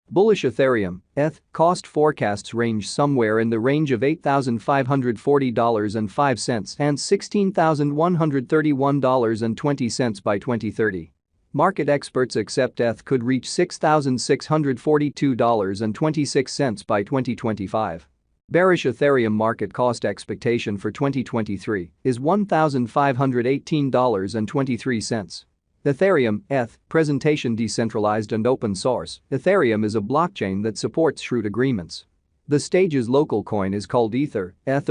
Bullish Ethereum, ETH, cost forecasts range somewhere in the range of $8,540.05 and $16,131.20 by 2030. Market experts accept ETH could reach $6,642.26 by 2025. Bearish Ethereum market cost expectation for 2023 is $1,518.23. Ethereum, ETH, presentation decentralized and open source. Ethereum is a blockchain that supports shrewd agreements. The stage's local coin is called Ether. As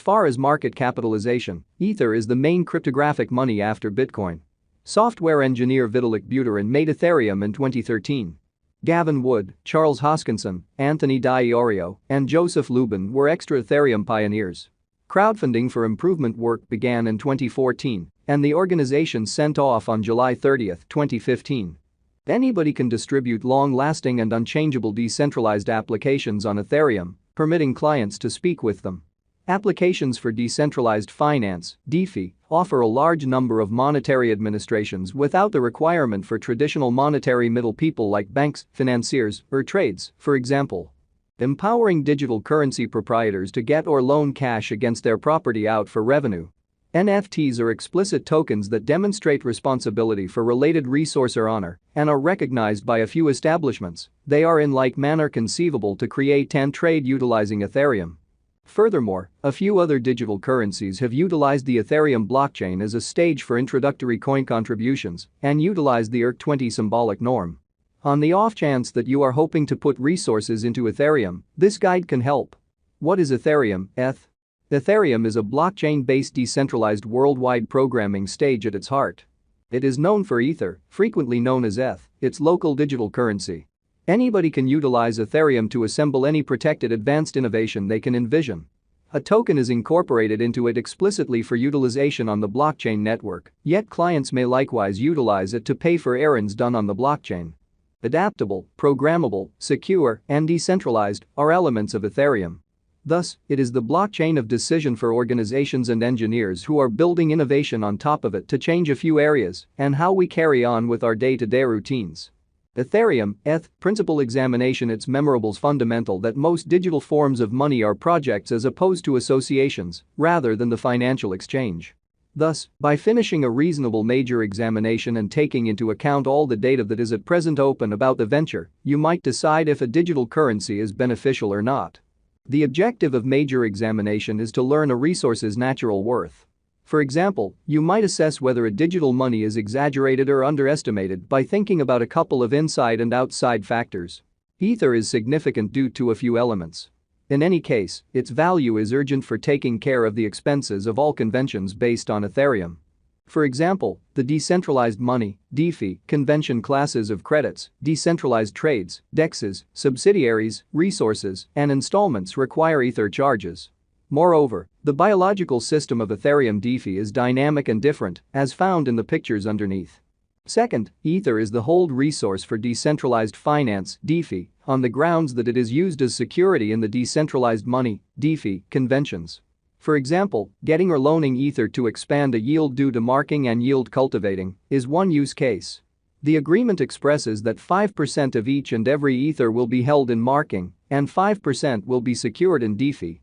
far as market capitalization, Ether is the main cryptographic money after Bitcoin. Software engineer Vitalik Buterin made Ethereum in 2013. Gavin Wood, Charles Hoskinson, Anthony D'Iorio, and Joseph Lubin were extra Ethereum pioneers. Crowdfunding for improvement work began in 2014, and the organization sent off on July 30, 2015. Anybody can distribute long-lasting and unchangeable decentralized applications on Ethereum, permitting clients to speak with them. Applications for decentralized finance, DeFi, offer a large number of monetary administrations without the requirement for traditional monetary middle people like banks, financiers, or trades, for example. Empowering digital currency proprietors to get or loan cash against their property out for revenue. NFTs are explicit tokens that demonstrate responsibility for related resource or honor and are recognized by a few establishments. They are in like manner conceivable to create and trade utilizing Ethereum. Furthermore, a few other digital currencies have utilized the Ethereum blockchain as a stage for introductory coin contributions and utilized the ERC20 symbolic norm. On the off chance that you are hoping to put resources into Ethereum, this guide can help. What is Ethereum, ETH? Ethereum is a blockchain-based decentralized worldwide programming stage at its heart. It is known for Ether, frequently known as ETH, its local digital currency. Anybody can utilize Ethereum to assemble any protected advanced innovation they can envision. A token is incorporated into it explicitly for utilization on the blockchain network, yet clients may likewise utilize it to pay for errands done on the blockchain. Adaptable, programmable, secure, and decentralized are elements of Ethereum. Thus, it is the blockchain of decision for organizations and engineers who are building innovation on top of it to change a few areas and how we carry on with our day-to-day routines. Ethereum, ETH, principal examination. It's memorables fundamental that most digital forms of money are projects as opposed to associations, rather than the financial exchange. Thus, by finishing a reasonable major examination and taking into account all the data that is at present open about the venture, you might decide if a digital currency is beneficial or not. The objective of major examination is to learn a resource's natural worth. For example, you might assess whether a digital money is exaggerated or underestimated by thinking about a couple of inside and outside factors. Ether is significant due to a few elements. In any case, its value is urgent for taking care of the expenses of all conventions based on Ethereum. For example, the decentralized money, DeFi, convention classes of credits, decentralized trades, DEXs, subsidiaries, resources, and installments require Ether charges. Moreover, the biological system of Ethereum DeFi is dynamic and different, as found in the pictures underneath. Second, Ether is the hold resource for decentralized finance, DeFi, on the grounds that it is used as security in the decentralized money, DeFi, conventions. For example, getting or loaning Ether to expand a yield due to marking and yield cultivating is one use case. The agreement expresses that 5% of each and every Ether will be held in marking and 5% will be secured in DeFi.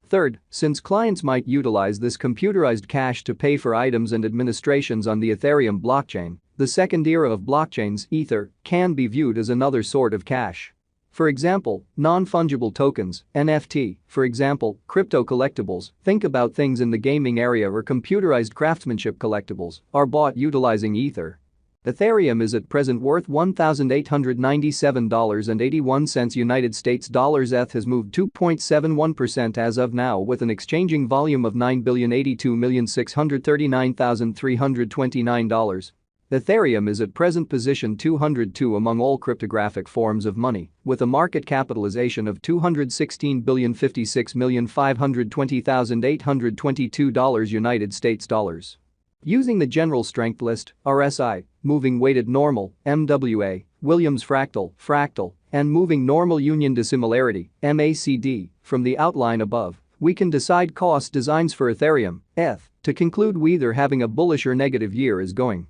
Third, since clients might utilize this computerized cash to pay for items and administrations on the Ethereum blockchain, the second era of blockchains, Ether, can be viewed as another sort of cash. For example, non-fungible tokens, NFT, for example, crypto collectibles, think about things in the gaming area or computerized craftsmanship collectibles, are bought utilizing Ether. Ethereum is at present worth $1,897.81 United States dollars. ETH has moved 2.71% as of now with an exchanging volume of $9,082,639,329. Ethereum is at present position 202 among all cryptographic forms of money, with a market capitalization of $216,056,520,822 United States dollars. Using the general strength list, RSI, moving weighted normal, MWA, Williams fractal, and moving normal union dissimilarity, MACD, from the outline above, we can decide cost designs for Ethereum, ETH, to conclude we either having a bullish or negative year is going.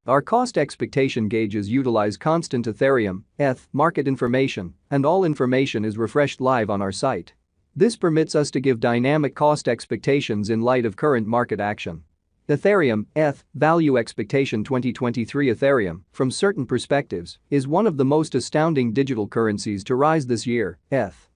Our cost expectation gauges utilize constant Ethereum, ETH market information, and all information is refreshed live on our site. This permits us to give dynamic cost expectations in light of current market action. Ethereum, ETH, Value Expectation 2023 Ethereum, from certain perspectives, is one of the most astounding digital currencies to rise this year, ETH.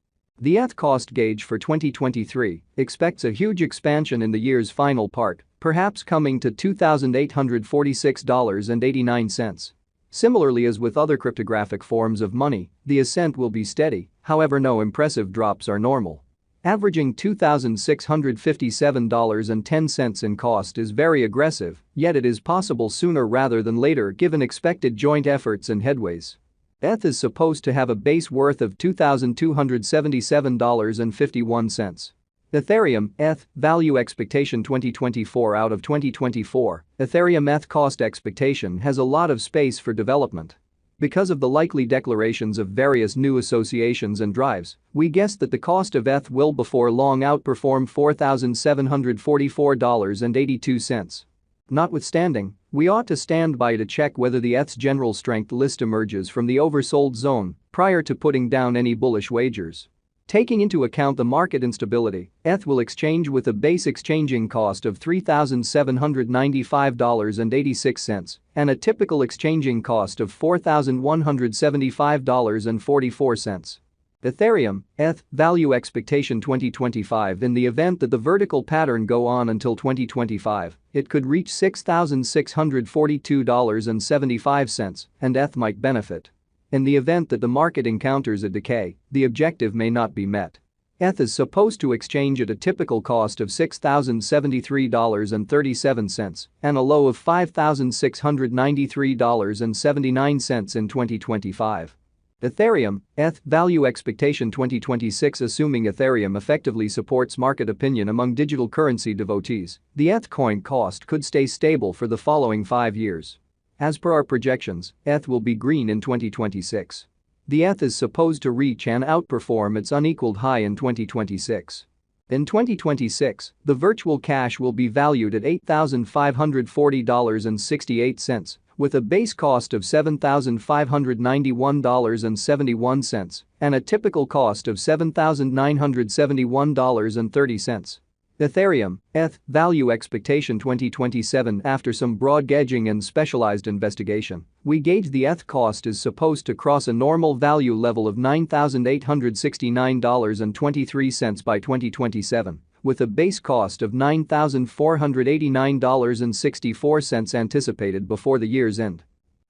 The ETH cost gauge for 2023 expects a huge expansion in the year's final part, perhaps coming to $2,846.89. Similarly as with other cryptographic forms of money, the ascent will be steady, however no impressive drops are normal. Averaging $2,657.10 in cost is very aggressive, yet it is possible sooner rather than later given expected joint efforts and headways. ETH is supposed to have a base worth of $2,277.51. Ethereum, ETH, Value Expectation 2024 out of 2024, Ethereum ETH cost expectation has a lot of space for development. Because of the likely declarations of various new associations and drives, we guess that the cost of ETH will before long outperform $4,744.82. Notwithstanding, we ought to stand by to check whether the ETH's general strength list emerges from the oversold zone prior to putting down any bullish wagers. Taking into account the market instability, ETH will exchange with a base exchanging cost of $3,795.86 and a typical exchanging cost of $4,175.44. Ethereum, ETH, Value Expectation 2025 in the event that the vertical pattern go on until 2025, it could reach $6,642.75 and ETH might benefit. In the event that the market encounters a decay, the objective may not be met. ETH is supposed to exchange at a typical cost of $6,073.37 and a low of $5,693.79 in 2025. Ethereum, ETH, Value Expectation 2026 assuming Ethereum effectively supports market opinion among digital currency devotees, the ETH coin cost could stay stable for the following 5 years. As per our projections, ETH will be green in 2026. The ETH is supposed to reach and outperform its unequaled high in 2026. In 2026, the virtual cash will be valued at $8,540.68, with a base cost of $7,591.71 and a typical cost of $7,971.30. Ethereum, ETH, Value Expectation 2027 after some broad gauging and specialized investigation, we gauge the ETH cost is supposed to cross a normal value level of $9,869.23 by 2027, with a base cost of $9,489.64 anticipated before the year's end.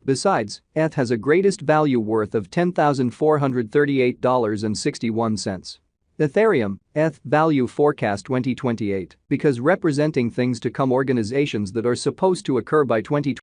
Besides, ETH has a greatest value worth of $10,438.61. Ethereum, ETH, Value Forecast 2028, because representing things to come organizations that are supposed to occur by 2028.